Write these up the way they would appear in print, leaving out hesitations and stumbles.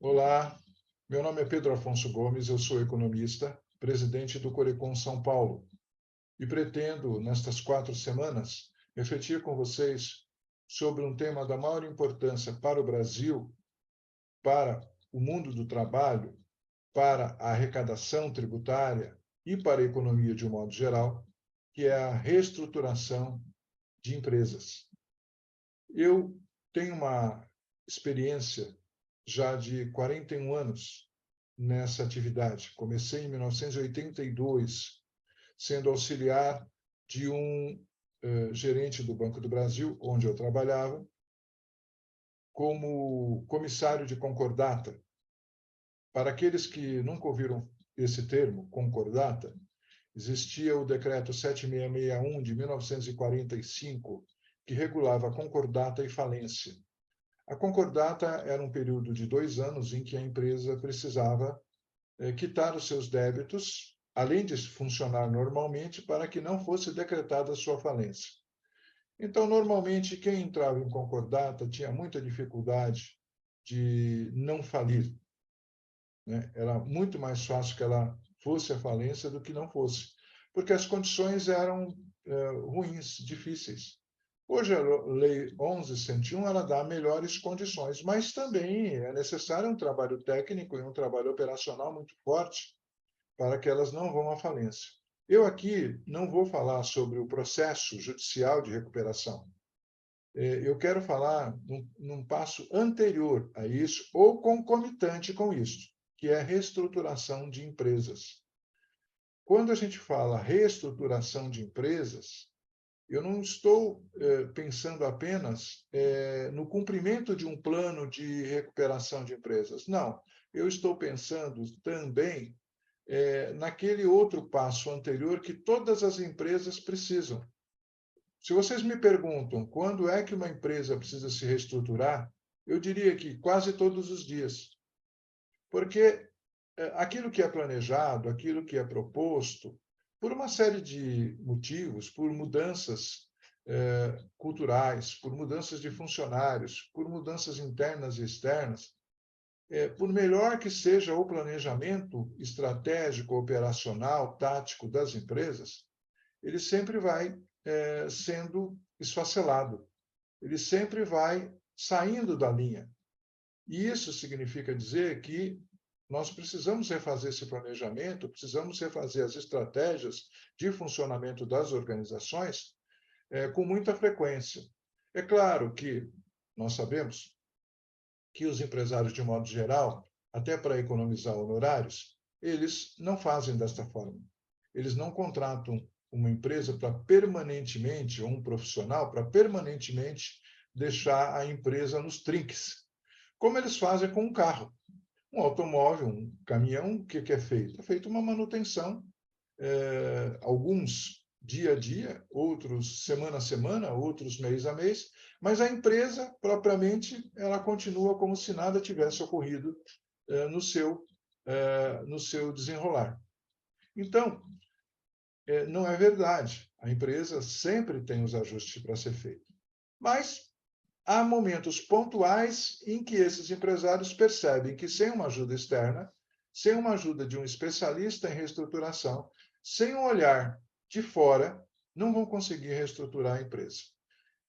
Olá, meu nome é Pedro Afonso Gomes, eu sou economista, presidente do Corecon São Paulo, e pretendo, nestas 4 semanas, refletir com vocês sobre um tema da maior importância para o Brasil, para o mundo do trabalho, para a arrecadação tributária e para a economia de um modo geral, que é a reestruturação de empresas. Eu tenho uma experiência já de 41 anos nessa atividade. Comecei em 1982, sendo auxiliar de um gerente do Banco do Brasil, onde eu trabalhava, como comissário de concordata. Para aqueles que nunca ouviram esse termo, concordata, existia o decreto 7661 de 1945, que regulava a concordata e falência. A concordata era um período de 2 anos em que a empresa precisava quitar os seus débitos, além de funcionar normalmente, para que não fosse decretada a sua falência. Então, normalmente, quem entrava em concordata tinha muita dificuldade de não falir, né? Era muito mais fácil que ela fosse à falência do que não fosse, porque as condições eram ruins, difíceis. Hoje, a Lei 11.101 ela dá melhores condições, mas também é necessário um trabalho técnico e um trabalho operacional muito forte para que elas não vão à falência. Eu aqui não vou falar sobre o processo judicial de recuperação. Eu quero falar num passo anterior a isso, ou concomitante com isso, que é a reestruturação de empresas. Quando a gente fala reestruturação de empresas, eu não estou pensando apenas no cumprimento de um plano de recuperação de empresas. Não, eu estou pensando também naquele outro passo anterior que todas as empresas precisam. Se vocês me perguntam quando é que uma empresa precisa se reestruturar, eu diria que quase todos os dias. Porque aquilo que é planejado, aquilo que é proposto, por uma série de motivos, por mudanças culturais, por mudanças de funcionários, por mudanças internas e externas, por melhor que seja o planejamento estratégico, operacional, tático das empresas, ele sempre vai sendo esfacelado, ele sempre vai saindo da linha. E isso significa dizer que nós precisamos refazer esse planejamento, precisamos refazer as estratégias de funcionamento das organizações com muita frequência. É claro que nós sabemos que os empresários, de modo geral, até para economizar honorários, eles não fazem desta forma. Eles não contratam uma empresa para permanentemente, ou um profissional, para permanentemente deixar a empresa nos trinques, como eles fazem com um carro. Um automóvel, um caminhão, o que é feito? É feita uma manutenção, alguns dia a dia, outros semana a semana, outros mês a mês, mas a empresa, propriamente, ela continua como se nada tivesse ocorrido no seu desenrolar. Então, não é verdade. A empresa sempre tem os ajustes para ser feito. Mas há momentos pontuais em que esses empresários percebem que sem uma ajuda externa, sem uma ajuda de um especialista em reestruturação, sem um olhar de fora, não vão conseguir reestruturar a empresa.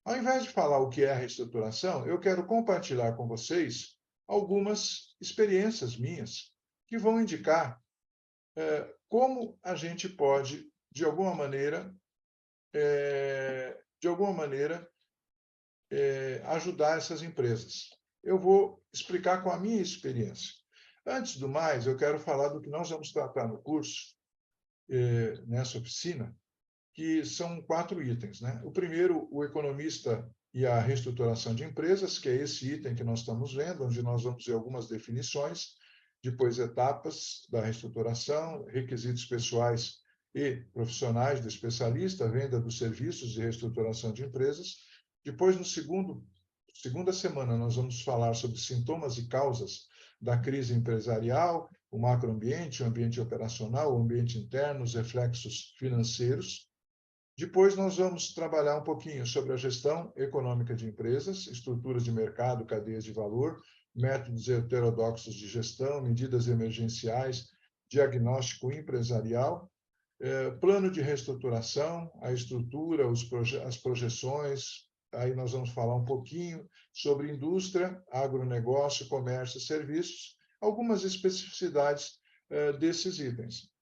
Ao invés de falar o que é a reestruturação, eu quero compartilhar com vocês algumas experiências minhas que vão indicar como a gente pode, de alguma maneira, ajudar essas empresas. Eu vou explicar com a minha experiência. Antes do mais, eu quero falar do que nós vamos tratar no curso, nessa oficina, que são 4 itens, né? O primeiro, o economista e a reestruturação de empresas, que é esse item que nós estamos vendo, onde nós vamos ver algumas definições, depois etapas da reestruturação, requisitos pessoais e profissionais do especialista, venda dos serviços de reestruturação de empresas. Depois, segunda semana, nós vamos falar sobre sintomas e causas da crise empresarial, o macroambiente, o ambiente operacional, o ambiente interno, os reflexos financeiros. Depois nós vamos trabalhar um pouquinho sobre a gestão econômica de empresas, estruturas de mercado, cadeias de valor, métodos heterodoxos de gestão, medidas emergenciais, diagnóstico empresarial, plano de reestruturação, a estrutura, as projeções. Aí nós vamos falar um pouquinho sobre indústria, agronegócio, comércio e serviços, algumas especificidades desses itens.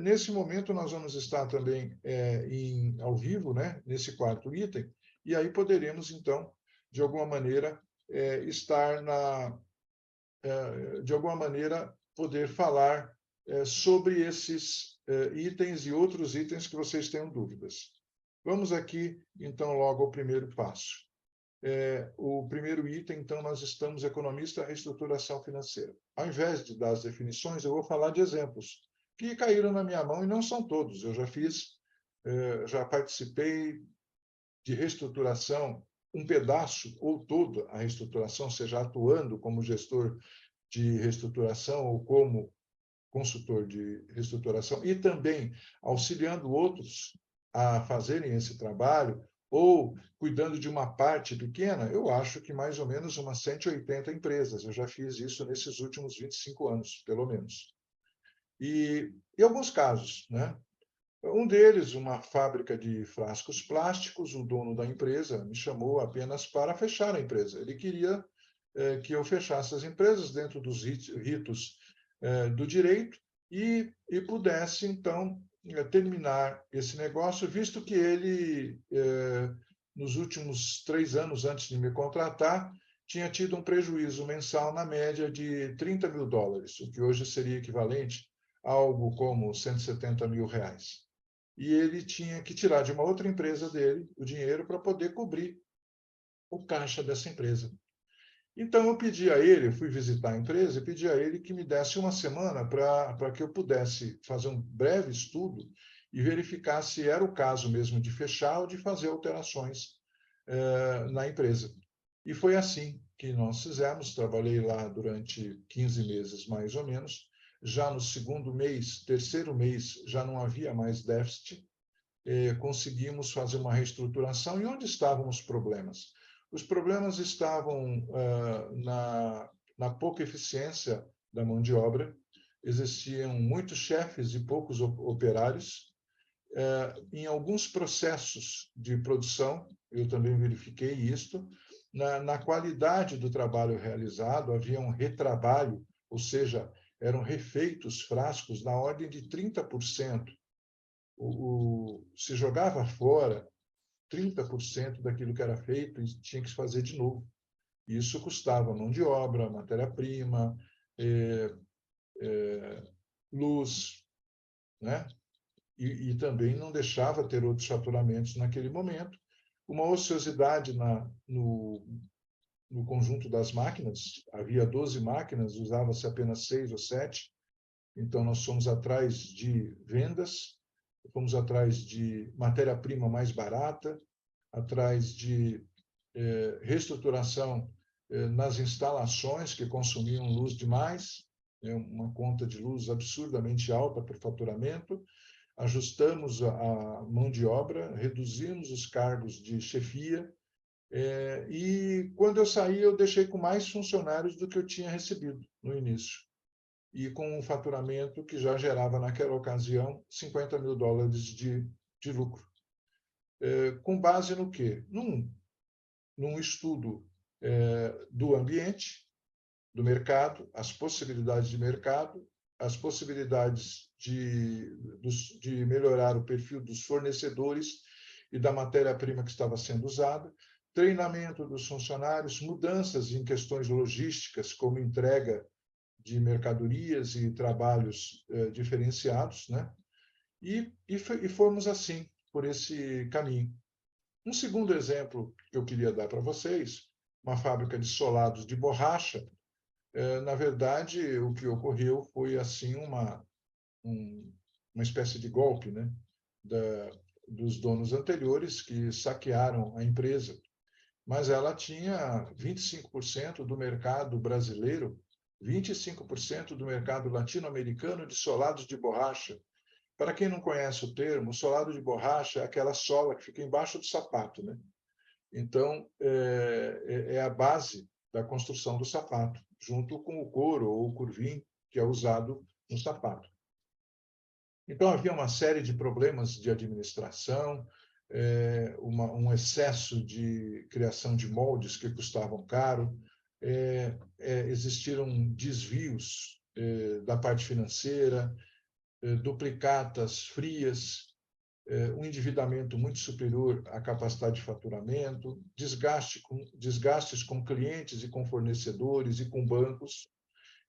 Nesse momento, nós vamos estar também ao vivo, né, nesse quarto item, e aí poderemos, então, de alguma maneira, de alguma maneira, poder falar sobre esses itens e outros itens que vocês tenham dúvidas. Vamos aqui, então, logo ao primeiro passo. O primeiro item, então, nós estamos economista, reestruturação financeira. Ao invés de dar as definições, eu vou falar de exemplos que caíram na minha mão, e não são todos. Eu já participei de reestruturação, um pedaço ou toda a reestruturação, seja atuando como gestor de reestruturação ou como consultor de reestruturação, e também auxiliando outros a fazerem esse trabalho, ou cuidando de uma parte pequena. Eu acho que mais ou menos umas 180 empresas. Eu já fiz isso nesses últimos 25 anos, pelo menos. E em alguns casos, né? Um deles, uma fábrica de frascos plásticos, o dono da empresa me chamou apenas para fechar a empresa. Ele queria que eu fechasse as empresas dentro dos ritos do direito e pudesse, então, terminar esse negócio, visto que ele, nos últimos 3 anos antes de me contratar, tinha tido um prejuízo mensal na média de $30 mil, o que hoje seria equivalente a algo como R$170 mil. E ele tinha que tirar de uma outra empresa dele o dinheiro para poder cobrir o caixa dessa empresa. Então, eu pedi a ele, eu fui visitar a empresa e pedi a ele que me desse uma semana para que eu pudesse fazer um breve estudo e verificar se era o caso mesmo de fechar ou de fazer alterações na empresa. E foi assim que nós fizemos. Trabalhei lá durante 15 meses, mais ou menos. Já no segundo mês, terceiro mês, já não havia mais déficit. Conseguimos fazer uma reestruturação. E onde estavam os problemas? Os problemas estavam na pouca eficiência da mão de obra. Existiam muitos chefes e poucos operários. Em alguns processos de produção, eu também verifiquei isto. Na qualidade do trabalho realizado, havia um retrabalho, ou seja, eram refeitos frascos na ordem de 30%. Se jogava fora 30% daquilo que era feito e tinha que se fazer de novo. Isso custava mão de obra, matéria-prima, luz, né? E também não deixava ter outros faturamentos naquele momento. Uma ociosidade no conjunto das máquinas. Havia 12 máquinas, usava-se apenas 6 ou 7. Então, nós fomos atrás de vendas, fomos atrás de matéria-prima mais barata, atrás de reestruturação nas instalações que consumiam luz demais, uma conta de luz absurdamente alta por faturamento. Ajustamos a mão de obra, reduzimos os cargos de chefia, e quando eu saí, eu deixei com mais funcionários do que eu tinha recebido no início, e com um faturamento que já gerava, naquela ocasião, $50 mil de lucro. Com base no quê? Num estudo do ambiente, do mercado, as possibilidades de mercado, as possibilidades de melhorar o perfil dos fornecedores e da matéria-prima que estava sendo usada, treinamento dos funcionários, mudanças em questões logísticas, como entrega de mercadorias e trabalhos diferenciados, né? E fomos assim, por esse caminho. Um segundo exemplo que eu queria dar para vocês, uma fábrica de solados de borracha. Na verdade, o que ocorreu foi assim uma espécie de golpe, né? Dos donos anteriores que saquearam a empresa. Mas ela tinha 25% do mercado brasileiro, 25% do mercado latino-americano de solados de borracha. Para quem não conhece o termo, solado de borracha é aquela sola que fica embaixo do sapato, né? Então, é a base da construção do sapato, junto com o couro ou o curvim, que é usado no sapato. Então, havia uma série de problemas de administração, um excesso de criação de moldes que custavam caro, existiram desvios da parte financeira, duplicatas frias, um endividamento muito superior à capacidade de faturamento, desgastes com clientes e com fornecedores e com bancos.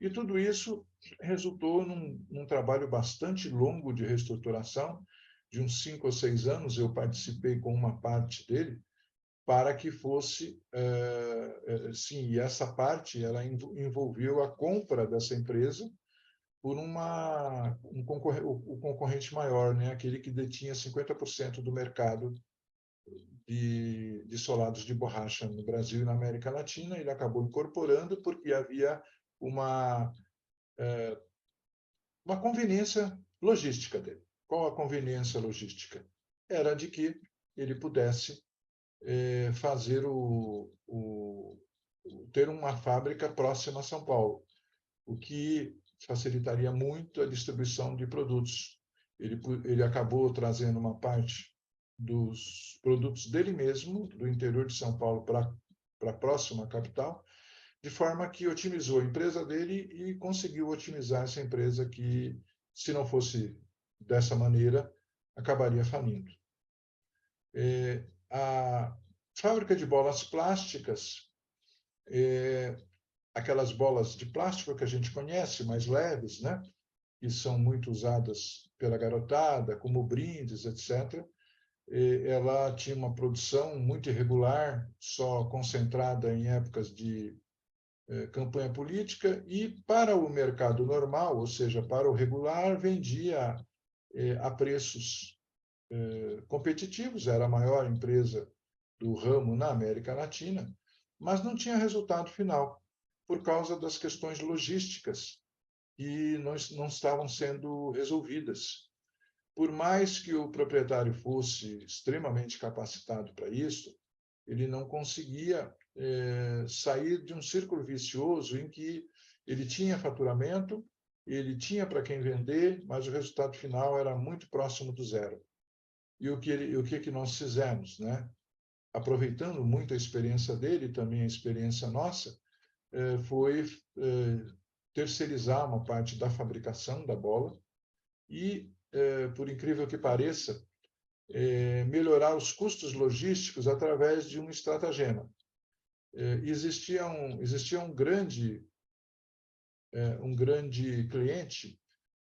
E tudo isso resultou num trabalho bastante longo de reestruturação, de uns 5 ou 6 anos. Eu participei com uma parte dele, para que fosse, sim, e essa parte ela envolveu a compra dessa empresa por o concorrente maior, né? Aquele que detinha 50% do mercado de solados de borracha no Brasil e na América Latina. Ele acabou incorporando porque havia uma conveniência logística dele. Qual a conveniência logística? Era de que ele pudesse fazer ter uma fábrica próxima a São Paulo, o que facilitaria muito a distribuição de produtos. Ele acabou trazendo uma parte dos produtos dele mesmo, do interior de São Paulo, para a próxima capital, de forma que otimizou a empresa dele e conseguiu otimizar essa empresa que, se não fosse dessa maneira, acabaria falindo. A fábrica de bolas plásticas, aquelas bolas de plástico que a gente conhece, mais leves, né? Que são muito usadas pela garotada, como brindes, etc. Ela tinha uma produção muito irregular, só concentrada em épocas de campanha política, e para o mercado normal, ou seja, para o regular, vendia a preços competitivos, era a maior empresa do ramo na América Latina, mas não tinha resultado final, por causa das questões logísticas que não estavam sendo resolvidas. Por mais que o proprietário fosse extremamente capacitado para isso, ele não conseguia sair de um círculo vicioso em que ele tinha faturamento, ele tinha para quem vender, mas o resultado final era muito próximo do zero. E o que nós fizemos, né? Aproveitando muito a experiência dele, também a experiência nossa, foi terceirizar uma parte da fabricação da bola e, por incrível que pareça, melhorar os custos logísticos através de um estratagema. Existia um grande cliente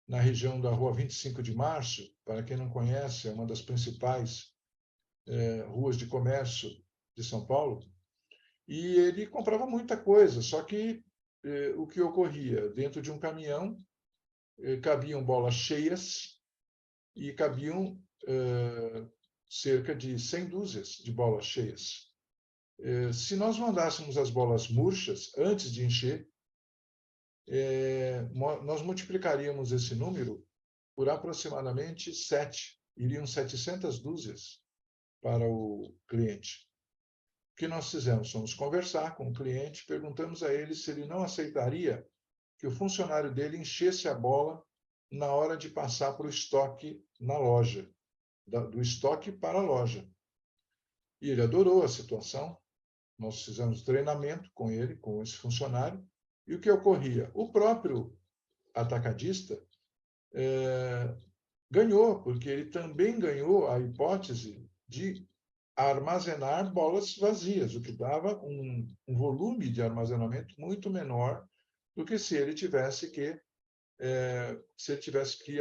na região da Rua 25 de Março, para quem não conhece, é uma das principais ruas de comércio de São Paulo, e ele comprava muita coisa, só que o que ocorria? Dentro de um caminhão cabiam bolas cheias e cabiam cerca de 100 dúzias de bolas cheias. Se nós mandássemos as bolas murchas antes de encher, nós multiplicaríamos esse número por aproximadamente 7. Iriam 700 dúzias para o cliente. O que nós fizemos? Fomos conversar com o cliente, perguntamos a ele se ele não aceitaria que o funcionário dele enchesse a bola na hora de passar para o estoque na loja, do estoque para a loja. E ele adorou a situação. Nós fizemos treinamento com ele, com esse funcionário, e o que ocorria? O próprio atacadista ganhou, porque ele também ganhou a hipótese de armazenar bolas vazias, o que dava um volume de armazenamento muito menor do que se ele tivesse que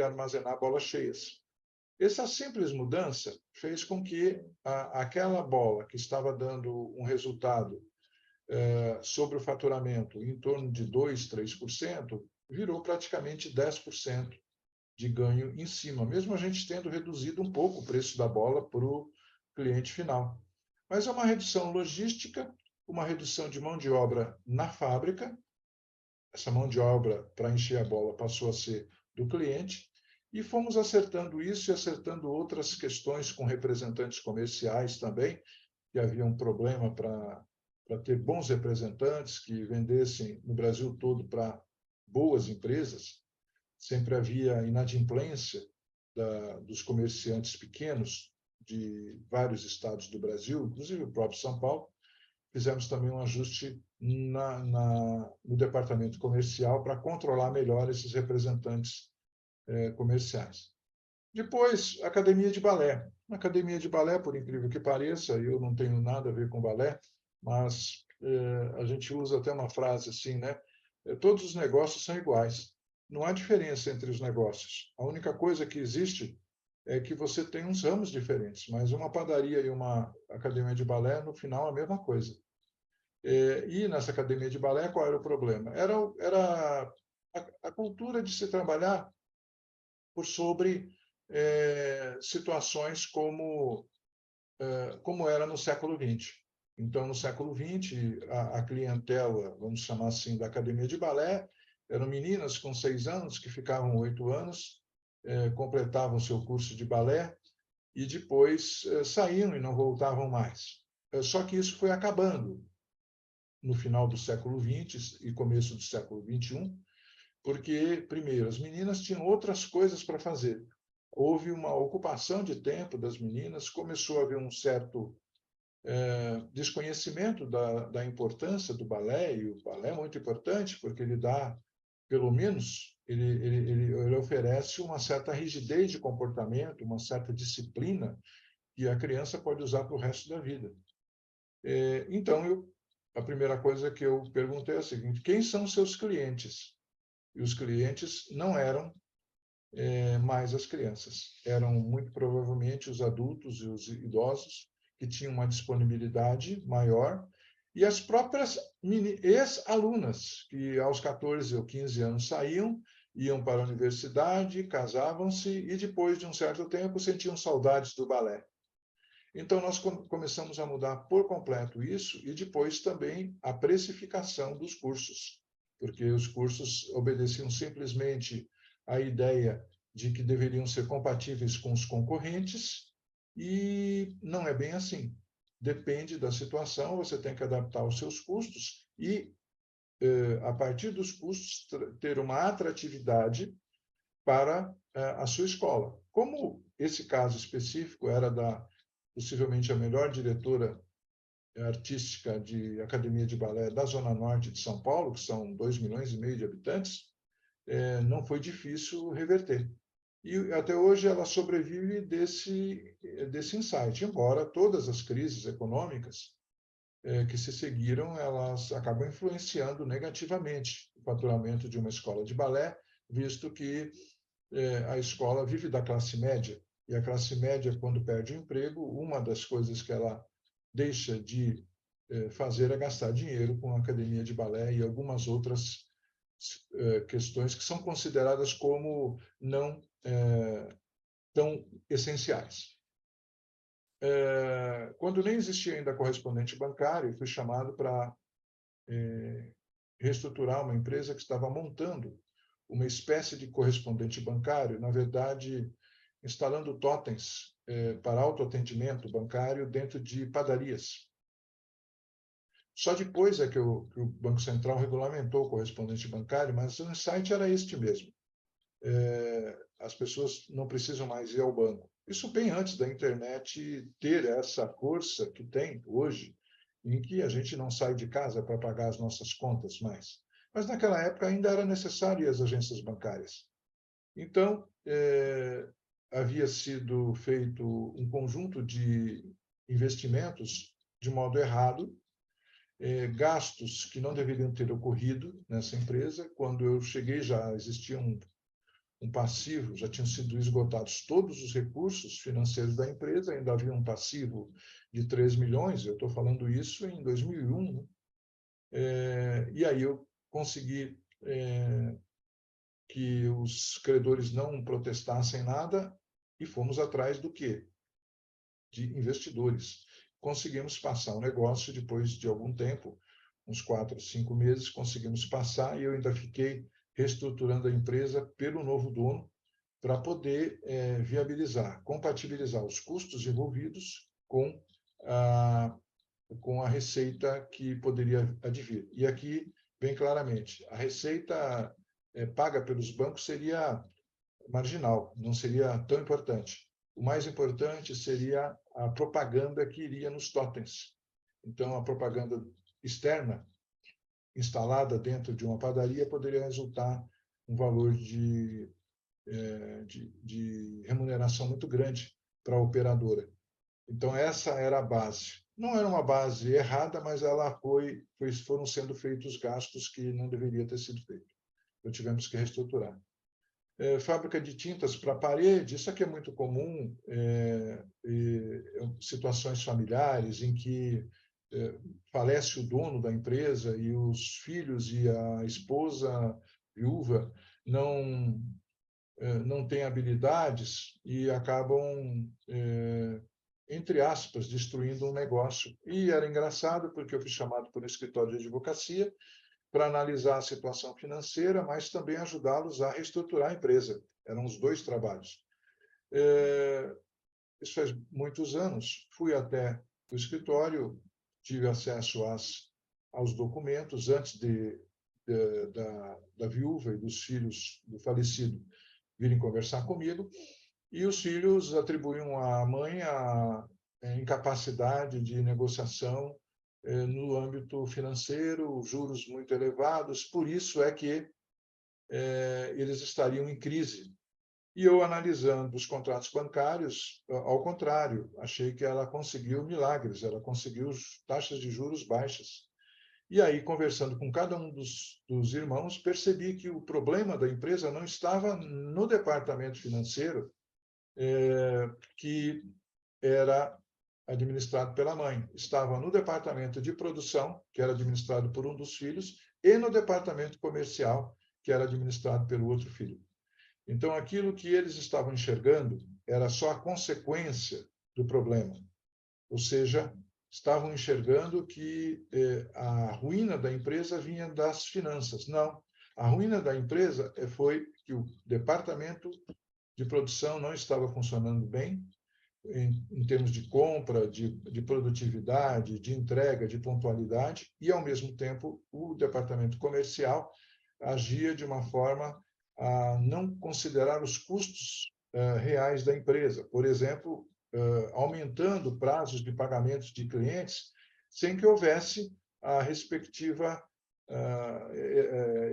armazenar bolas cheias. Essa simples mudança fez com que aquela bola que estava dando um resultado sobre o faturamento em torno de 2%, 3%, virou praticamente 10% de ganho em cima, mesmo a gente tendo reduzido um pouco o preço da bola para o cliente final. Mas é uma redução logística, uma redução de mão de obra na fábrica. Essa mão de obra para encher a bola passou a ser do cliente, E fomos acertando isso e acertando outras questões com representantes comerciais também, que havia um problema para ter bons representantes que vendessem no Brasil todo para boas empresas. Sempre havia inadimplência dos comerciantes pequenos de vários estados do Brasil, inclusive o próprio São Paulo. Fizemos também um ajuste no departamento comercial para controlar melhor esses representantes comerciais. Depois, academia de balé. Na academia de balé, por incrível que pareça, eu não tenho nada a ver com balé, mas a gente usa até uma frase assim, né? Todos os negócios são iguais. Não há diferença entre os negócios. A única coisa que existe é que você tem uns ramos diferentes, mas uma padaria e uma academia de balé, no final, a mesma coisa. E nessa academia de balé, qual era o problema? Era a cultura de se trabalhar por sobre situações como era no século XX. Então, no século XX, a clientela, vamos chamar assim, da academia de balé, eram meninas com 6 anos que ficavam 8 anos, completavam seu curso de balé e depois saíam e não voltavam mais. Só que isso foi acabando no final do século XX e começo do século XXI, porque, primeiro, as meninas tinham outras coisas para fazer. Houve uma ocupação de tempo das meninas, começou a haver um certo desconhecimento da importância do balé, e o balé é muito importante, porque ele dá, pelo menos, ele oferece uma certa rigidez de comportamento, uma certa disciplina, que a criança pode usar para o resto da vida. Então, a primeira coisa que eu perguntei é a seguinte: quem são seus clientes? E os clientes não eram mais as crianças. Eram, muito provavelmente, os adultos e os idosos, que tinham uma disponibilidade maior, e as próprias ex-alunas, que aos 14 ou 15 anos saíam, iam para a universidade, casavam-se, e depois de um certo tempo sentiam saudades do balé. Então, nós começamos a mudar por completo isso, e depois também a precificação dos cursos, porque os cursos obedeciam simplesmente à ideia de que deveriam ser compatíveis com os concorrentes, e não é bem assim. Depende da situação, você tem que adaptar os seus custos e, a partir dos custos, ter uma atratividade para a sua escola. Como esse caso específico era possivelmente a melhor diretora artística de academia de balé da Zona Norte de São Paulo, que são 2,5 milhões de habitantes, não foi difícil reverter. E até hoje ela sobrevive desse insight, embora todas as crises econômicas que se seguiram, elas acabam influenciando negativamente o faturamento de uma escola de balé, visto que a escola vive da classe média, e a classe média, quando perde o emprego, uma das coisas que ela deixa de fazer é gastar dinheiro com a academia de balé e algumas outras questões que são consideradas como não tão essenciais. Quando nem existia ainda correspondente bancário, fui chamado para reestruturar uma empresa que estava montando uma espécie de correspondente bancário, na verdade, instalando totens para autoatendimento bancário dentro de padarias. Só depois é que o Banco Central regulamentou o correspondente bancário, mas o insight era este mesmo. As pessoas não precisam mais ir ao banco. Isso bem antes da internet ter essa força que tem hoje, em que a gente não sai de casa para pagar as nossas contas mais. Mas naquela época ainda era necessário ir às agências bancárias. Então, havia sido feito um conjunto de investimentos de modo errado, gastos que não deveriam ter ocorrido nessa empresa. Quando eu cheguei, já existia um passivo, já tinham sido esgotados todos os recursos financeiros da empresa, ainda havia um passivo de 3 milhões, eu estou falando isso em 2001, né? E aí eu consegui que os credores não protestassem nada e fomos atrás do quê? De investidores. Conseguimos passar o negócio depois de algum tempo, uns 4, 5 meses, conseguimos passar, e eu ainda fiquei reestruturando a empresa pelo novo dono, para poder viabilizar, compatibilizar os custos envolvidos com a receita que poderia advir. E aqui, bem claramente, a receita paga pelos bancos seria marginal, não seria tão importante. O mais importante seria a propaganda que iria nos totens. Então, a propaganda externa, instalada dentro de uma padaria, poderia resultar um valor de remuneração muito grande para a operadora. Então, essa era a base. Não era uma base errada, mas ela foram sendo feitos gastos que não deveria ter sido feito. Então, tivemos que reestruturar. Fábrica de tintas para parede, isso aqui é muito comum, situações familiares em que falece o dono da empresa e os filhos e a esposa viúva não têm habilidades e acabam, entre aspas, destruindo um negócio. E era engraçado porque eu fui chamado por um escritório de advocacia para analisar a situação financeira, mas também ajudá-los a reestruturar a empresa. Eram os dois trabalhos. Isso faz muitos anos. Fui até o escritório, tive acesso aos documentos antes da viúva e dos filhos do falecido virem conversar comigo, e os filhos atribuíam à mãe a incapacidade de negociação no âmbito financeiro, juros muito elevados, por isso é que eles estariam em crise. E eu, analisando os contratos bancários, ao contrário, achei que ela conseguiu milagres, ela conseguiu taxas de juros baixas. E aí, conversando com cada um dos irmãos, percebi que o problema da empresa não estava no departamento financeiro, que era administrado pela mãe. Estava no departamento de produção, que era administrado por um dos filhos, e no departamento comercial, que era administrado pelo outro filho. Então, aquilo que eles estavam enxergando era só a consequência do problema. Ou seja, estavam enxergando que a ruína da empresa vinha das finanças. Não. A ruína da empresa foi que o departamento de produção não estava funcionando bem, em termos de compra, de produtividade, de entrega, de pontualidade, e, ao mesmo tempo, o departamento comercial agia de uma forma a não considerar os custos reais da empresa. Por exemplo, aumentando prazos de pagamentos de clientes sem que houvesse a respectiva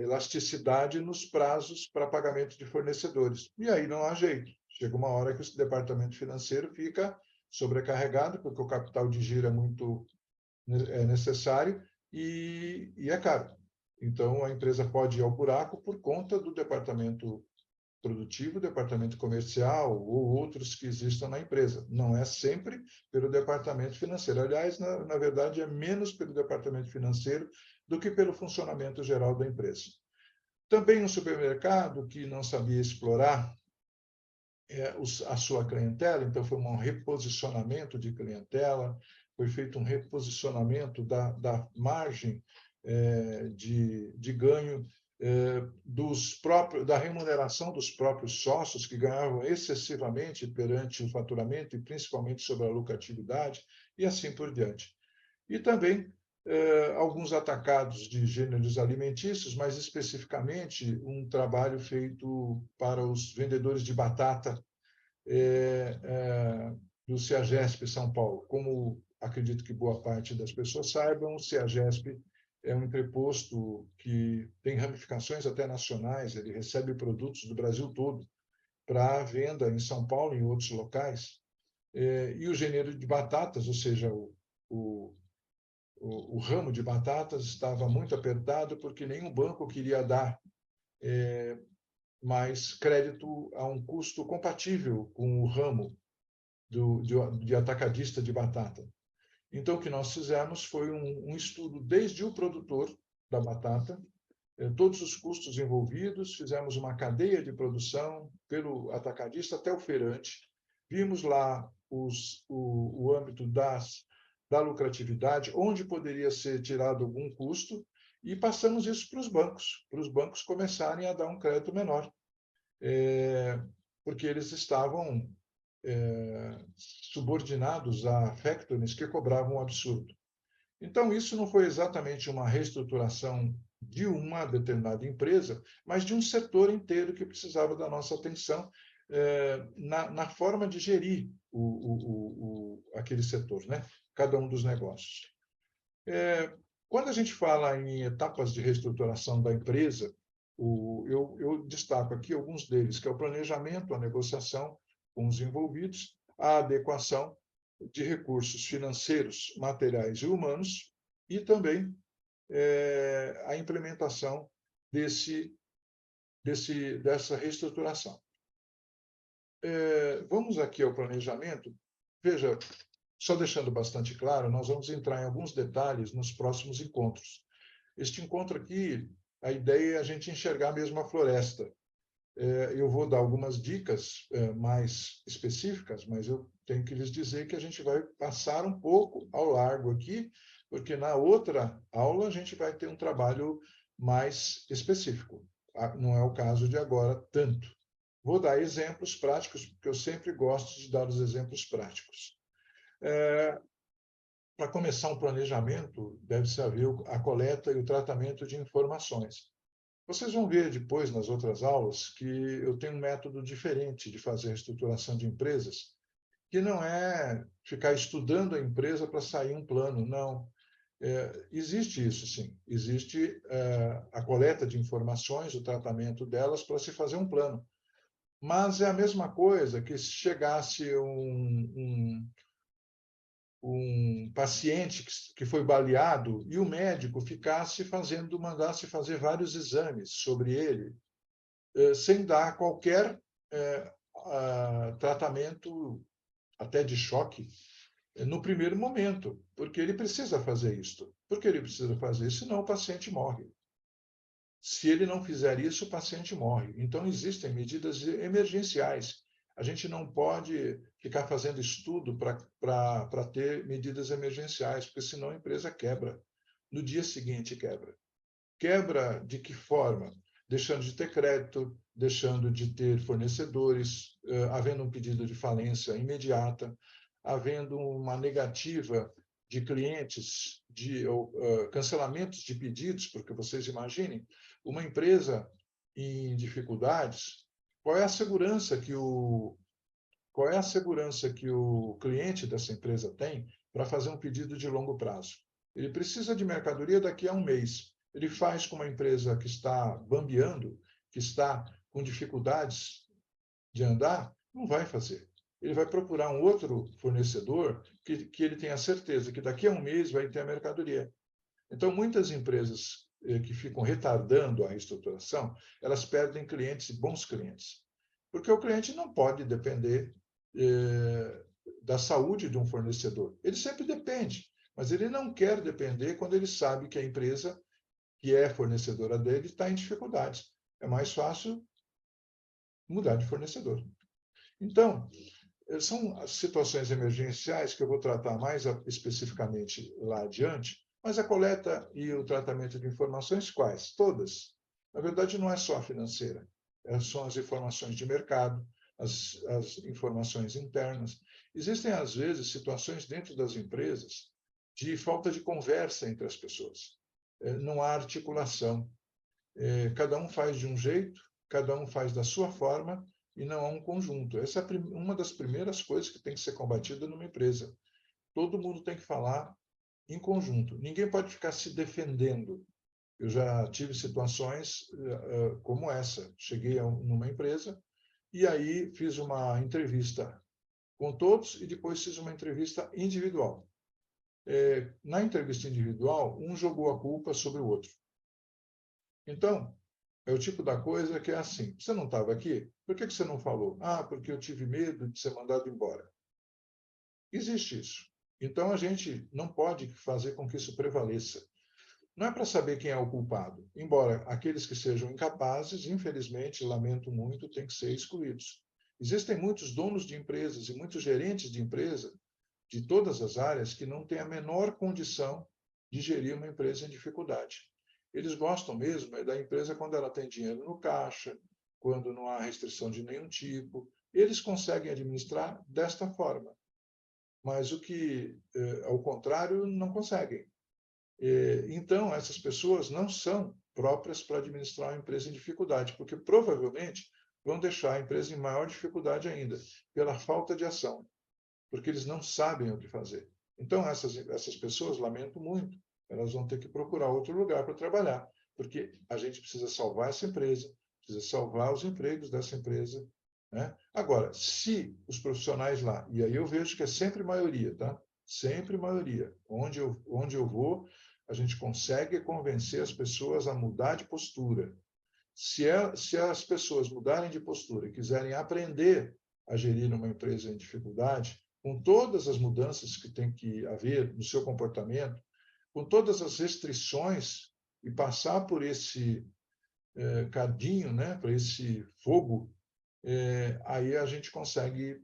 elasticidade nos prazos para pagamento de fornecedores. E aí não há jeito. Chega uma hora que o departamento financeiro fica sobrecarregado, porque o capital de giro é muito necessário e é caro. Então, a empresa pode ir ao buraco por conta do departamento produtivo, departamento comercial ou outros que existam na empresa. Não é sempre pelo departamento financeiro. Aliás, na verdade, é menos pelo departamento financeiro do que pelo funcionamento geral da empresa. Também um supermercado que não sabia explorar a sua clientela, então foi um reposicionamento de clientela, foi feito um reposicionamento da margem de ganho da remuneração dos próprios sócios, que ganhavam excessivamente perante o faturamento e principalmente sobre a lucratividade, e assim por diante. E também alguns atacados de gêneros alimentícios, mas especificamente um trabalho feito para os vendedores de batata do CEAGESP São Paulo. Como acredito que boa parte das pessoas saibam, o CEAGESP é um entreposto que tem ramificações até nacionais, ele recebe produtos do Brasil todo para venda em São Paulo e em outros locais. E o gênero de batatas, ou seja, o ramo de batatas estava muito apertado porque nenhum banco queria dar mais crédito a um custo compatível com o ramo de atacadista de batata. Então, o que nós fizemos foi um estudo desde o produtor da batata, todos os custos envolvidos, fizemos uma cadeia de produção pelo atacadista até o feirante, vimos lá o âmbito da lucratividade, onde poderia ser tirado algum custo, e passamos isso para os bancos começarem a dar um crédito menor. porque eles estavam subordinados a factories que cobravam um absurdo. Então, isso não foi exatamente uma reestruturação de uma determinada empresa, mas de um setor inteiro que precisava da nossa atenção na forma de gerir aquele setor, né? Cada um dos negócios. Quando a gente fala em etapas de reestruturação da empresa, eu destaco aqui alguns deles, que é o planejamento, a negociação com os envolvidos, a adequação de recursos financeiros, materiais e humanos, e também a implementação dessa reestruturação. Vamos aqui ao planejamento. Veja, só deixando bastante claro, nós vamos entrar em alguns detalhes nos próximos encontros. Este encontro aqui, a ideia é a gente enxergar mesmo a floresta. Eu vou dar algumas dicas mais específicas, mas eu tenho que lhes dizer que a gente vai passar um pouco ao largo aqui, porque na outra aula a gente vai ter um trabalho mais específico. Não é o caso de agora tanto. Vou dar exemplos práticos, porque eu sempre gosto de dar os exemplos práticos. Para começar um planejamento, deve-se haver a coleta e o tratamento de informações. Vocês vão ver depois, nas outras aulas, que eu tenho um método diferente de fazer a reestruturação de empresas, que não é ficar estudando a empresa para sair um plano, não. Existe isso, sim. Existe a coleta de informações, o tratamento delas para se fazer um plano. Mas é a mesma coisa que se chegasse um paciente que foi baleado e o médico mandasse fazer vários exames sobre ele, sem dar qualquer tratamento, até de choque, no primeiro momento, porque ele precisa fazer isso. Por que ele precisa fazer isso? Senão o paciente morre. Se ele não fizer isso, o paciente morre. Então, existem medidas emergenciais. A gente não pode ficar fazendo estudo para ter medidas emergenciais, porque senão a empresa quebra. No dia seguinte, quebra. Quebra de que forma? Deixando de ter crédito, deixando de ter fornecedores, havendo um pedido de falência imediata, havendo uma negativa de clientes, cancelamentos de pedidos, porque vocês imaginem, uma empresa em dificuldades, qual é a segurança que o cliente dessa empresa tem para fazer um pedido de longo prazo? Ele precisa de mercadoria daqui a um mês. Ele faz com uma empresa que está bambeando, que está com dificuldades de andar, não vai fazer. Ele vai procurar um outro fornecedor que ele tenha certeza que daqui a um mês vai ter a mercadoria. Então, muitas empresas que ficam retardando a reestruturação, elas perdem clientes, bons clientes. Porque o cliente não pode depender da saúde de um fornecedor. Ele sempre depende, mas ele não quer depender quando ele sabe que a empresa que é fornecedora dele está em dificuldades. É mais fácil mudar de fornecedor. Então, são as situações emergenciais que eu vou tratar mais especificamente lá adiante, mas a coleta e o tratamento de informações, quais? Todas. Na verdade, não é só a financeira. São as informações de mercado, as informações internas. Existem, às vezes, situações dentro das empresas de falta de conversa entre as pessoas. Não há articulação. Cada um faz de um jeito, cada um faz da sua forma, e não há um conjunto. Essa é uma das primeiras coisas que tem que ser combatida numa empresa. Todo mundo tem que falar em conjunto. Ninguém pode ficar se defendendo. Eu já tive situações como essa. Cheguei numa empresa e aí fiz uma entrevista com todos e depois fiz uma entrevista individual. Na entrevista individual, um jogou a culpa sobre o outro. Então, é o tipo da coisa que é assim, você não estava aqui? Por que você não falou? Ah, porque eu tive medo de ser mandado embora. Existe isso. Então, a gente não pode fazer com que isso prevaleça. Não é para saber quem é o culpado, embora aqueles que sejam incapazes, infelizmente, lamento muito, têm que ser excluídos. Existem muitos donos de empresas e muitos gerentes de empresa, de todas as áreas, que não têm a menor condição de gerir uma empresa em dificuldade. Eles gostam mesmo da empresa quando ela tem dinheiro no caixa, quando não há restrição de nenhum tipo. Eles conseguem administrar desta forma, mas o que, ao contrário, não conseguem. Então, essas pessoas não são próprias para administrar uma empresa em dificuldade, porque provavelmente vão deixar a empresa em maior dificuldade ainda, pela falta de ação, porque eles não sabem o que fazer. Então, essas pessoas, lamento muito, elas vão ter que procurar outro lugar para trabalhar, porque a gente precisa salvar essa empresa, precisa salvar os empregos dessa empresa, né? Agora, se os profissionais lá, e aí eu vejo que é sempre maioria, tá? Sempre maioria. Onde eu vou, a gente consegue convencer as pessoas a mudar de postura. Se as pessoas mudarem de postura e quiserem aprender a gerir uma empresa em dificuldade, com todas as mudanças que tem que haver no seu comportamento, com todas as restrições, e passar por esse cadinho, né, por esse fogo, aí a gente consegue,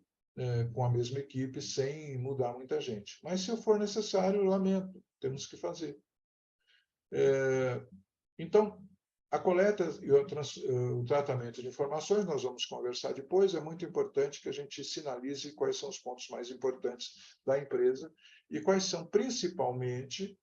com a mesma equipe, sem mudar muita gente. Mas, se for necessário, lamento, temos que fazer. Então, a coleta e o tratamento de informações, nós vamos conversar depois, é muito importante que a gente sinalize quais são os pontos mais importantes da empresa e quais são, principalmente,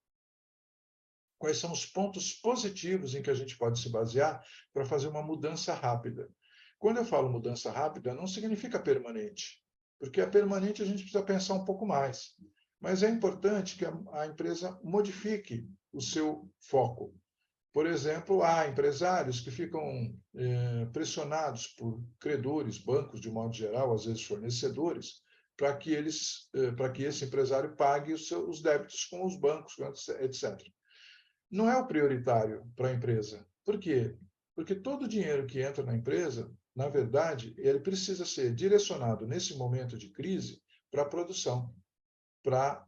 quais são os pontos positivos em que a gente pode se basear para fazer uma mudança rápida. Quando eu falo mudança rápida, não significa permanente, porque a permanente a gente precisa pensar um pouco mais. Mas é importante que a empresa modifique o seu foco. Por exemplo, há empresários que ficam pressionados por credores, bancos de modo geral, às vezes fornecedores, para que esse empresário pague os débitos com os bancos, etc. Não é o prioritário para a empresa. Por quê? Porque todo o dinheiro que entra na empresa, na verdade, ele precisa ser direcionado nesse momento de crise para a produção, para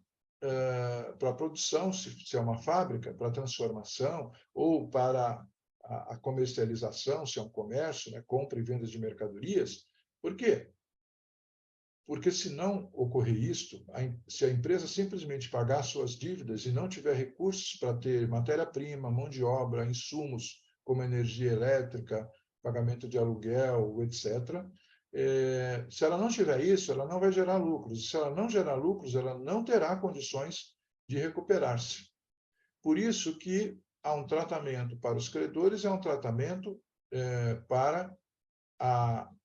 a produção, se é uma fábrica, para a transformação, ou para a comercialização, se é um comércio, né, compra e venda de mercadorias. Por quê? Porque, se não ocorrer isto, se a empresa simplesmente pagar suas dívidas e não tiver recursos para ter matéria-prima, mão de obra, insumos como energia elétrica, pagamento de aluguel, etc., se ela não tiver isso, ela não vai gerar lucros. E, se ela não gerar lucros, ela não terá condições de recuperar-se. Por isso que há um tratamento para os credores, é um tratamento para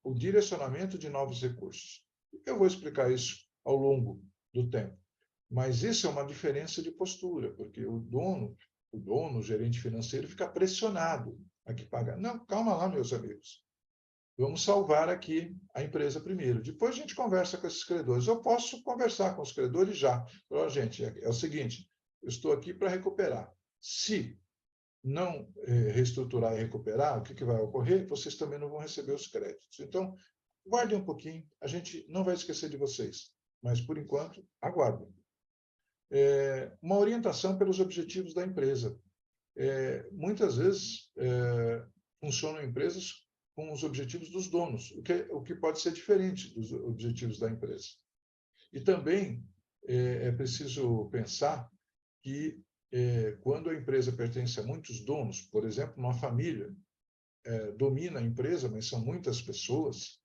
o direcionamento de novos recursos. Eu vou explicar isso ao longo do tempo. Mas isso é uma diferença de postura, porque o dono, o gerente financeiro, fica pressionado a que pagar. Não, calma lá, meus amigos. Vamos salvar aqui a empresa primeiro. Depois a gente conversa com esses credores. Eu posso conversar com os credores já. Falar, gente, é o seguinte, eu estou aqui para recuperar. Se não reestruturar e recuperar, o que vai ocorrer? Vocês também não vão receber os créditos. Então, guardem um pouquinho, a gente não vai esquecer de vocês, mas, por enquanto, aguardem. Uma orientação pelos objetivos da empresa. Muitas vezes, funcionam empresas com os objetivos dos donos, o que pode ser diferente dos objetivos da empresa. E também é preciso pensar que, quando a empresa pertence a muitos donos, por exemplo, uma família domina a empresa, mas são muitas pessoas,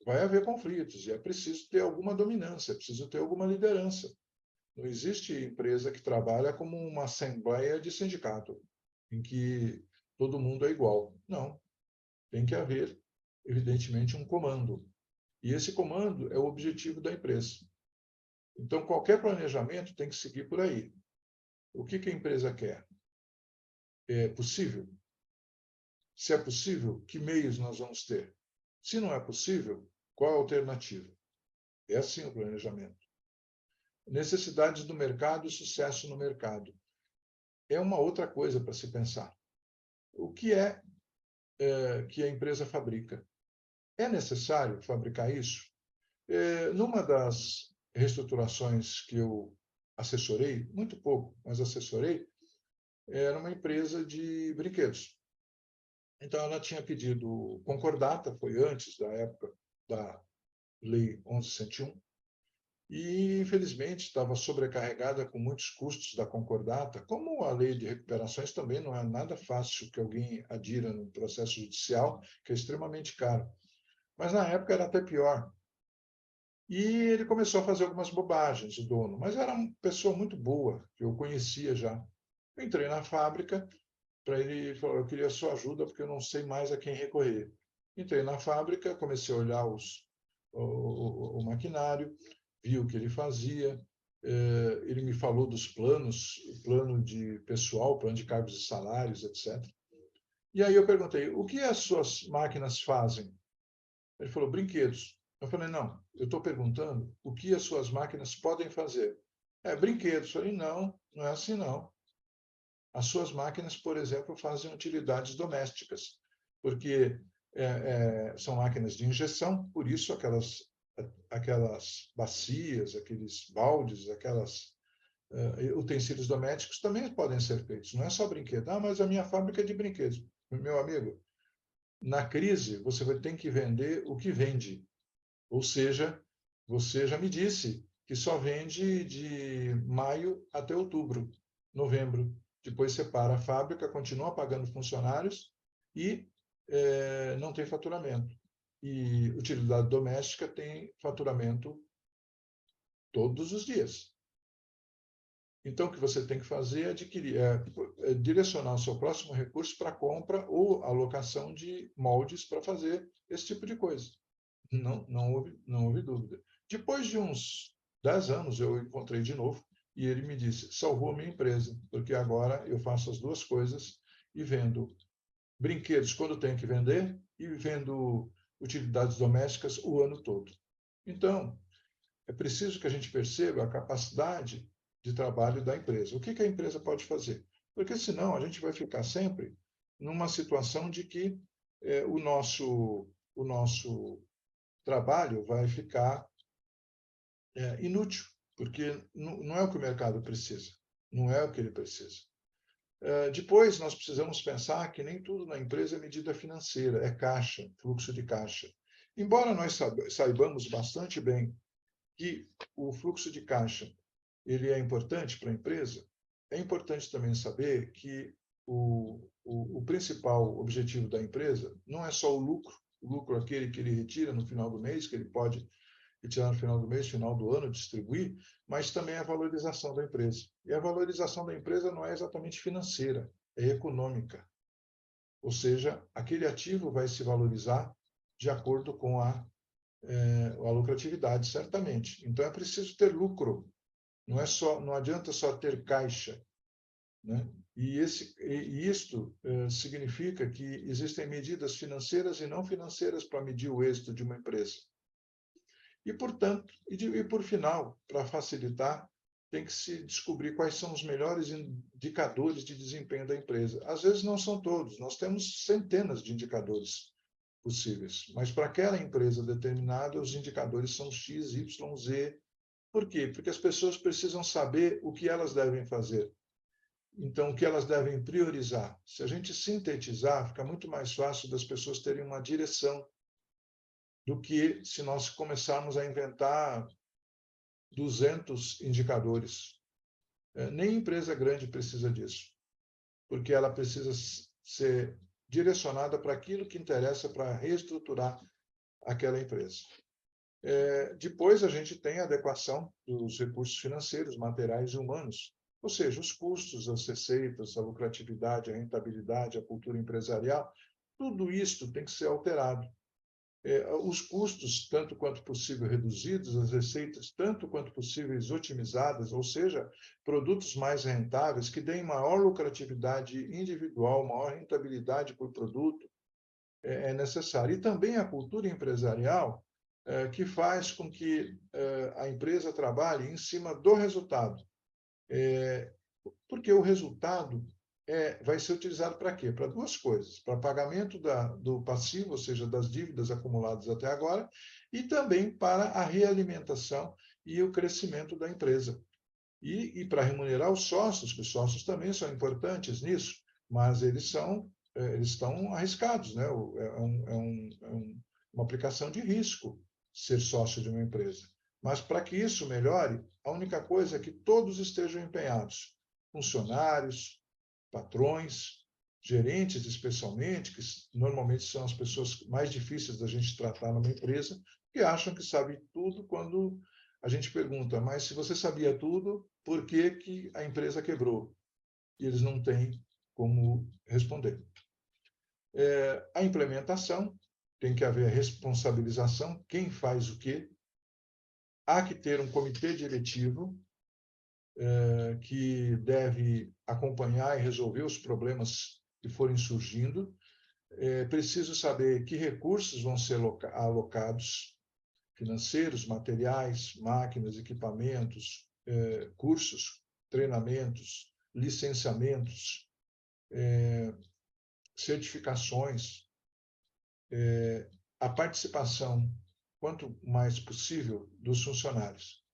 vai haver conflitos e é preciso ter alguma dominância, é preciso ter alguma liderança. Não existe empresa que trabalha como uma assembleia de sindicato, em que todo mundo é igual. Não. Tem que haver, evidentemente, um comando. E esse comando é o objetivo da empresa. Então, qualquer planejamento tem que seguir por aí. O que a empresa quer? É possível? Se é possível, que meios nós vamos ter? Se não é possível, qual a alternativa? É assim o planejamento. Necessidades do mercado e sucesso no mercado. É uma outra coisa para se pensar. O que que a empresa fabrica? É necessário fabricar isso? Numa das reestruturações que eu assessorei, muito pouco, mas assessorei, era uma empresa de brinquedos. Então, ela tinha pedido concordata, foi antes da época da Lei 11.101, e, infelizmente, estava sobrecarregada com muitos custos da concordata. Como a lei de recuperações também não é nada fácil que alguém adira no processo judicial, que é extremamente caro. Mas, na época, era até pior. E ele começou a fazer algumas bobagens, o dono, mas era uma pessoa muito boa, que eu conhecia já. Eu entrei na fábrica para ele, falou, eu queria a sua ajuda porque eu não sei mais a quem recorrer. Entrei na fábrica, comecei a olhar o maquinário, vi o que ele fazia, ele me falou dos planos, plano de pessoal, plano de cargos e salários, etc. E aí eu perguntei, o que as suas máquinas fazem? Ele falou, brinquedos. Eu falei, não, eu estou perguntando o que as suas máquinas podem fazer. Brinquedos. Eu falei, não, não é assim não. As suas máquinas, por exemplo, fazem utilidades domésticas, porque são máquinas de injeção, por isso aquelas bacias, aqueles baldes, aquelas utensílios domésticos também podem ser feitos. Não é só brinquedo. Ah, mas a minha fábrica é de brinquedos. Meu amigo, na crise, você tem que vender o que vende. Ou seja, você já me disse que só vende de maio até outubro, novembro. Depois você para a fábrica, continua pagando funcionários e não tem faturamento. E utilidade doméstica tem faturamento todos os dias. Então, o que você tem que fazer é adquirir, direcionar o seu próximo recurso para compra ou alocação de moldes para fazer esse tipo de coisa. Não houve dúvida. Depois de uns 10 anos, eu encontrei de novo e ele me disse, salvou a minha empresa, porque agora eu faço as duas coisas e vendo brinquedos quando tenho que vender e vendo utilidades domésticas o ano todo. Então, é preciso que a gente perceba a capacidade de trabalho da empresa. O que a empresa pode fazer? Porque senão a gente vai ficar sempre numa situação de que o nosso trabalho vai ficar inútil, porque não é o que o mercado precisa, não é o que ele precisa. Depois, nós precisamos pensar que nem tudo na empresa é medida financeira, é caixa, fluxo de caixa. Embora nós saibamos bastante bem que o fluxo de caixa ele é importante para a empresa, é importante também saber que o principal objetivo da empresa não é só o lucro aquele que ele retira no final do mês, que ele pode retirar no final do mês, final do ano, distribuir, mas também a valorização da empresa. E a valorização da empresa não é exatamente financeira, é econômica. Ou seja, aquele ativo vai se valorizar de acordo com a lucratividade, certamente. Então, é preciso ter lucro. Não adianta só ter caixa, né? E isto significa que existem medidas financeiras e não financeiras para medir o êxito de uma empresa. E, portanto, e por final, para facilitar, tem que se descobrir quais são os melhores indicadores de desempenho da empresa. Às vezes não são todos, nós temos centenas de indicadores possíveis, mas para aquela empresa determinada, os indicadores são X, Y, Z. Por quê? Porque as pessoas precisam saber o que elas devem fazer. Então, o que elas devem priorizar. Se a gente sintetizar, fica muito mais fácil das pessoas terem uma direção do que se nós começarmos a inventar 200 indicadores. Nem empresa grande precisa disso, porque ela precisa ser direcionada para aquilo que interessa para reestruturar aquela empresa. Depois, a gente tem a adequação dos recursos financeiros, materiais e humanos, ou seja, os custos, as receitas, a lucratividade, a rentabilidade, a cultura empresarial, tudo isso tem que ser alterado. Os custos, tanto quanto possível, reduzidos, as receitas, tanto quanto possíveis, otimizadas, ou seja, produtos mais rentáveis, que deem maior lucratividade individual, maior rentabilidade por produto, é necessário. E também a cultura empresarial, que faz com que a empresa trabalhe em cima do resultado. Porque o resultado vai ser utilizado para quê? Para duas coisas: para pagamento do passivo, ou seja, das dívidas acumuladas até agora, e também para a realimentação e o crescimento da empresa. E para remunerar os sócios, que os sócios também são importantes nisso, mas eles estão arriscados, né? Uma aplicação de risco ser sócio de uma empresa. Mas para que isso melhore, a única coisa é que todos estejam empenhados, funcionários, patrões, gerentes especialmente, que normalmente são as pessoas mais difíceis da gente tratar numa empresa, que acham que sabem tudo quando a gente pergunta, mas se você sabia tudo, por que que a empresa quebrou? E eles não têm como responder. A implementação, tem que haver responsabilização, quem faz o quê. Há que ter um comitê diretivo que deve acompanhar e resolver os problemas que forem surgindo. É preciso saber que recursos vão ser alocados, financeiros, materiais, máquinas, equipamentos, cursos, treinamentos, licenciamentos, certificações, a participação, quanto mais possível, dos funcionários.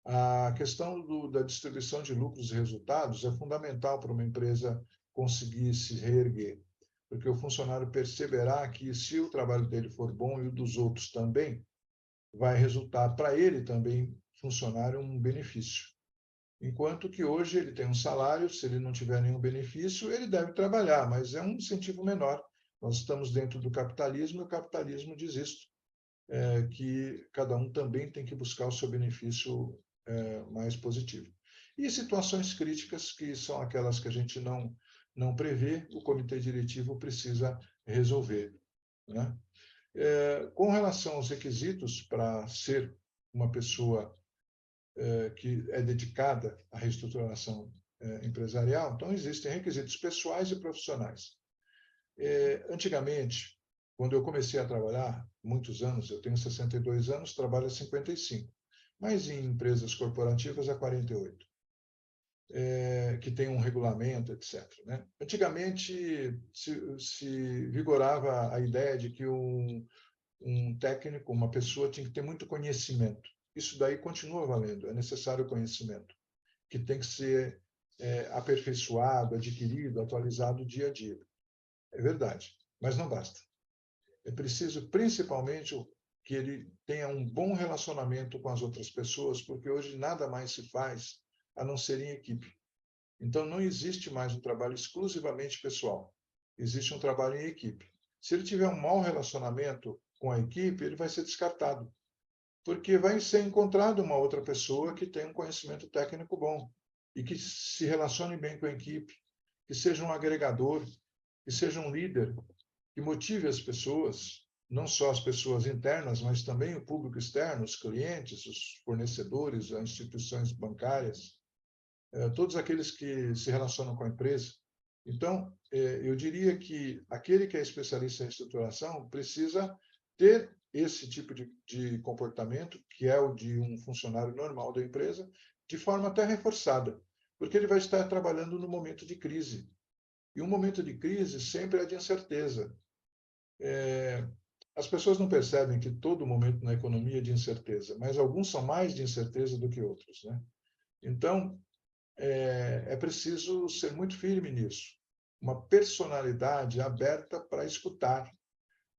A questão da distribuição de lucros e resultados é fundamental para uma empresa conseguir se reerguer, porque o funcionário perceberá que, se o trabalho dele for bom e o dos outros também, vai resultar para ele também, funcionário, um benefício. Enquanto que hoje ele tem um salário, se ele não tiver nenhum benefício, ele deve trabalhar, mas é um incentivo menor. Nós estamos dentro do capitalismo e o capitalismo diz isto, que cada um também tem que buscar o seu benefício mais positivo. E situações críticas, que são aquelas que a gente não prevê, o comitê diretivo precisa resolver, né? Com relação aos requisitos para ser uma pessoa que é dedicada à reestruturação empresarial, então existem requisitos pessoais e profissionais. Antigamente, quando eu comecei a trabalhar, muitos anos, eu tenho 62 anos, trabalho há 55, mas em empresas corporativas há 48, que tem um regulamento, etc. Né? Antigamente, se vigorava a ideia de que um técnico, uma pessoa, tinha que ter muito conhecimento. Isso daí continua valendo, é necessário conhecimento, que tem que ser aperfeiçoado, adquirido, atualizado dia a dia. É verdade, mas não basta. É preciso, principalmente, que ele tenha um bom relacionamento com as outras pessoas, porque hoje nada mais se faz a não ser em equipe. Então, não existe mais um trabalho exclusivamente pessoal. Existe um trabalho em equipe. Se ele tiver um mau relacionamento com a equipe, ele vai ser descartado, porque vai ser encontrado uma outra pessoa que tenha um conhecimento técnico bom e que se relacione bem com a equipe, que seja um agregador, que seja um líder, que motive as pessoas, não só as pessoas internas, mas também o público externo, os clientes, os fornecedores, as instituições bancárias, todos aqueles que se relacionam com a empresa. Então, eu diria que aquele que é especialista em estruturação precisa ter esse tipo de comportamento, que é o de um funcionário normal da empresa, de forma até reforçada, porque ele vai estar trabalhando no momento de crise. E um momento de crise sempre é de incerteza. As pessoas não percebem que todo momento na economia é de incerteza, mas alguns são mais de incerteza do que outros, né? Então, é preciso ser muito firme nisso. Uma personalidade aberta para escutar,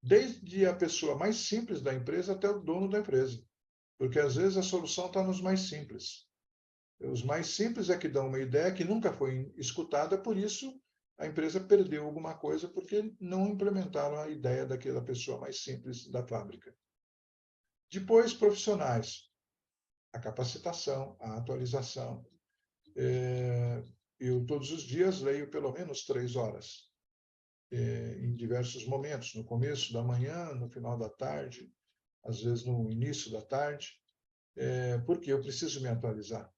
desde a pessoa mais simples da empresa até o dono da empresa, porque às vezes a solução está nos mais simples. Os mais simples é que dão uma ideia que nunca foi escutada, por isso a empresa perdeu alguma coisa, porque não implementaram a ideia daquela pessoa mais simples da fábrica. Depois, profissionais. A capacitação, a atualização. Eu, todos os dias, leio pelo menos 3 horas, em diversos momentos, no começo da manhã, no final da tarde, às vezes no início da tarde, porque eu preciso me atualizar.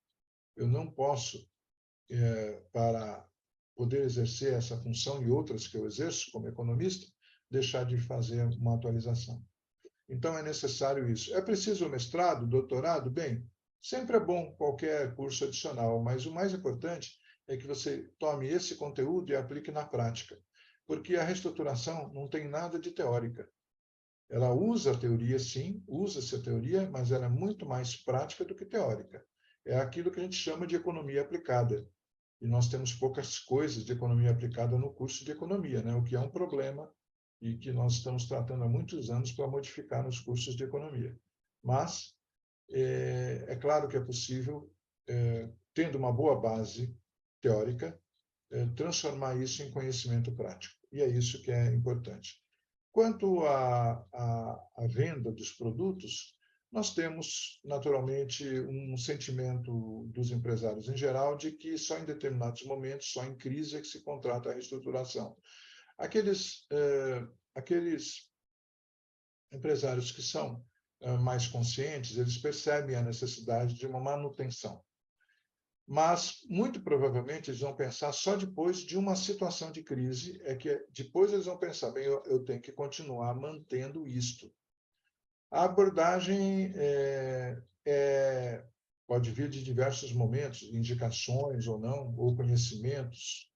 Eu não posso, para poder exercer essa função e outras que eu exerço como economista, deixar de fazer uma atualização. Então, é necessário isso. É preciso mestrado, doutorado? Bem, sempre é bom qualquer curso adicional, mas o mais importante é que você tome esse conteúdo e aplique na prática, porque a reestruturação não tem nada de teórica. Ela usa a teoria, sim, usa-se a teoria, mas ela é muito mais prática do que teórica. É aquilo que a gente chama de economia aplicada. E nós temos poucas coisas de economia aplicada no curso de economia, né? O que é um problema e que nós estamos tratando há muitos anos para modificar nos cursos de economia. Mas É claro que é possível, tendo uma boa base teórica, transformar isso em conhecimento prático. E é isso que é importante. Quanto à venda dos produtos, nós temos, naturalmente, um sentimento dos empresários em geral de que só em determinados momentos, só em crise, é que se contrata a reestruturação. Aqueles empresários que são mais conscientes, eles percebem a necessidade de uma manutenção. Mas, muito provavelmente, eles vão pensar só depois de uma situação de crise, depois eles vão pensar, bem, eu tenho que continuar mantendo isto. A abordagem pode vir de diversos momentos, indicações ou não, ou conhecimentos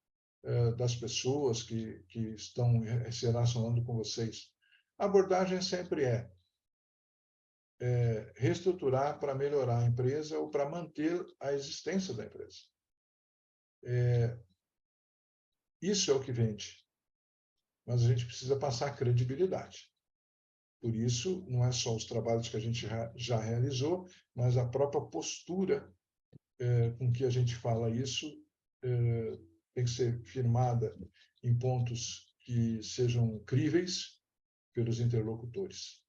das pessoas que estão se relacionando com vocês. A abordagem sempre reestruturar para melhorar a empresa ou para manter a existência da empresa. Isso é o que vende. Mas a gente precisa passar credibilidade. Por isso, não é só os trabalhos que a gente já realizou, mas a própria postura com que a gente fala isso tem que ser firmada em pontos que sejam críveis pelos interlocutores.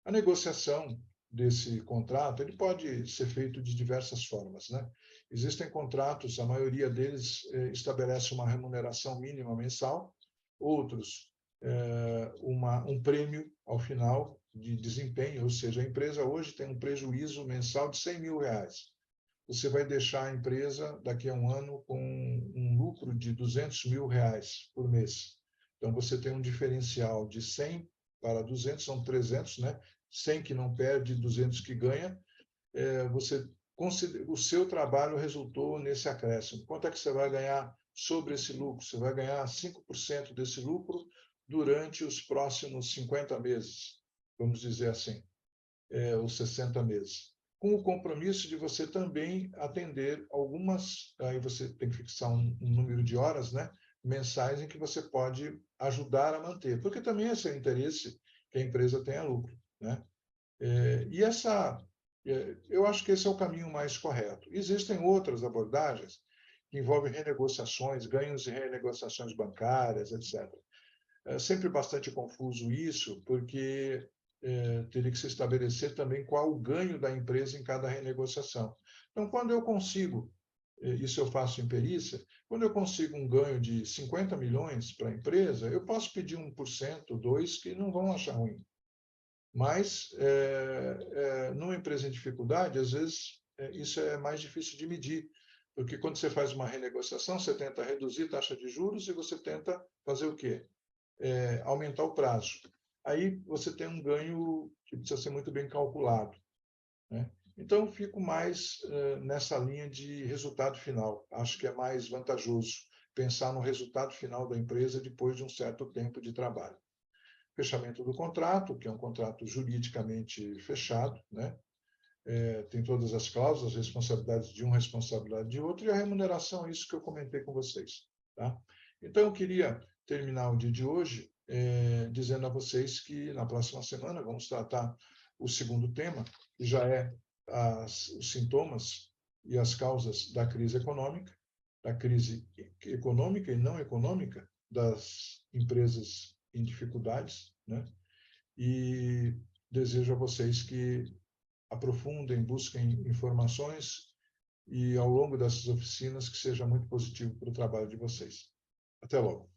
A negociação desse contrato ele pode ser feito de diversas formas, né? Existem contratos, a maioria deles estabelece uma remuneração mínima mensal, outros um prêmio ao final de desempenho, ou seja, a empresa hoje tem um prejuízo mensal de R$100 mil. Você vai deixar a empresa daqui a um ano com um lucro de R$200 mil por mês. Então, você tem um diferencial de 100 para 200, são 300, né? 100 que não perde, 200 que ganha. O seu trabalho resultou nesse acréscimo. Quanto é que você vai ganhar sobre esse lucro? Você vai ganhar 5% desse lucro durante os próximos 50 meses, vamos dizer assim, os 60 meses. Com o compromisso de você também atender algumas, aí você tem que fixar um número de horas, né, mensais em que você pode ajudar a manter, porque também é seu interesse que a empresa tenha lucro, né? Eu acho que esse é o caminho mais correto. Existem outras abordagens que envolvem renegociações, ganhos e renegociações bancárias, etc. É sempre bastante confuso isso, porque teria que se estabelecer também qual o ganho da empresa em cada renegociação. Então, quando eu consigo, isso eu faço em perícia, quando eu consigo um ganho de 50 milhões para a empresa, eu posso pedir 1%, 2%, que não vão achar ruim. Mas, numa empresa em dificuldade, às vezes, isso é mais difícil de medir, porque quando você faz uma renegociação, você tenta reduzir a taxa de juros e você tenta fazer o quê? Aumentar o prazo. Aí você tem um ganho que precisa ser muito bem calculado, né? Então, eu fico mais nessa linha de resultado final. Acho que é mais vantajoso pensar no resultado final da empresa depois de um certo tempo de trabalho. Fechamento do contrato, que é um contrato juridicamente fechado, né? Tem todas as cláusulas, responsabilidades de um, responsabilidade de outro, e a remuneração, isso que eu comentei com vocês. Tá? Então, eu queria terminar o dia de hoje dizendo a vocês que na próxima semana vamos tratar o segundo tema, que já é os sintomas e as causas da crise econômica e não econômica das empresas em dificuldades, né? E desejo a vocês que aprofundem, busquem informações e, ao longo dessas oficinas, que seja muito positivo para o trabalho de vocês. Até logo.